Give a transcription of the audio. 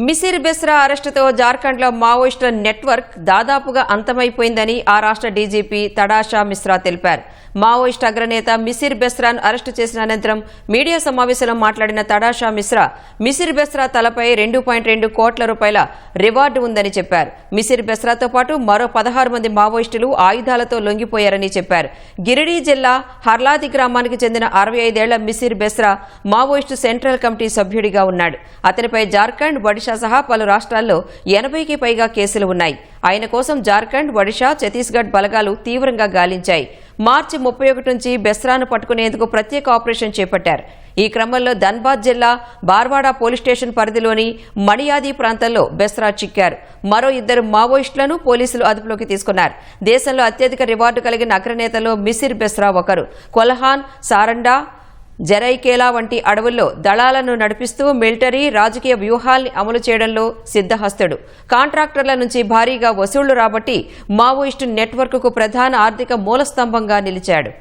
మిసిర్ బెస్రా అరెస్టుతో జార్ఖండ్లో మావోయిస్టుల నెట్వర్క్ దాదాపుగా అంతమైపోయిందని ఆ రాష్ట్ర డీజీపీ తడాషా మిశ్రా తెలిపారు. మావోయిస్టు అగ్రనేత మిసిర్ బెస్రాను అరెస్టు చేసిన అనంతరం మీడియా సమావేశంలో మాట్లాడిన తడాషా మిశ్రా మిసిర్ బెస్రా తలపై 2.2 కోట్ల రూపాయల రివార్డు ఉందని చెప్పారు. మిసిర్ బెస్రాతో పాటు మరో 16 మంది మావోయిస్టులు ఆయుధాలతో లొంగిపోయారని చెప్పారు. గిరిడీ జిల్లా హర్లాది గ్రామానికి చెందిన 65 ఏళ్ల Misir Besra Maoist central committee సభ్యుడిగా ఉన్నాడు. అతనిపై జార్ఖండ్, ఒడిషా సహా పలు రాష్ట్రాల్లో 80కి పైగా కేసులు ఉన్నాయి. ఆయన కోసం జార్ఖండ్, ఒడిషా, ఛత్తీస్గఢ్ బలగాలు తీవ్రంగా గాలించాయి. మార్చి 31 నుంచి బెస్రాను పట్టుకునేందుకు ప్రత్యేక ఆపరేషన్ చేపట్టారు. ఈ క్రమంలో ధన్బాద్ జిల్లా బార్వాడా పోలీస్ స్టేషన్ పరిధిలోని మణియాది ప్రాంతంలో బెస్రా చిక్కారు. మరో 2 మావోయిస్టులను పోలీసులు అదుపులోకి తీసుకున్నారు. దేశంలో అత్యధిక రివార్డు కలిగిన అగ్రనేతల్లో మిసిర్ బెస్రా ఒకరు. కొల్హాన్, సారండా, జరైకేలా వంటి అడవుల్లో దళాలను నడిపిస్తూ మిలిటరీ, రాజకీయ వ్యూహాల్ని అమలు చేయడంలో సిద్ధహస్తుడు. కాంట్రాక్టర్ల నుంచి భారీగా వసూళ్లు రాబట్టి మావోయిస్టు నెట్వర్క్కు ప్రధాన ఆర్థిక మూలస్తంభంగా నిలిచాడు.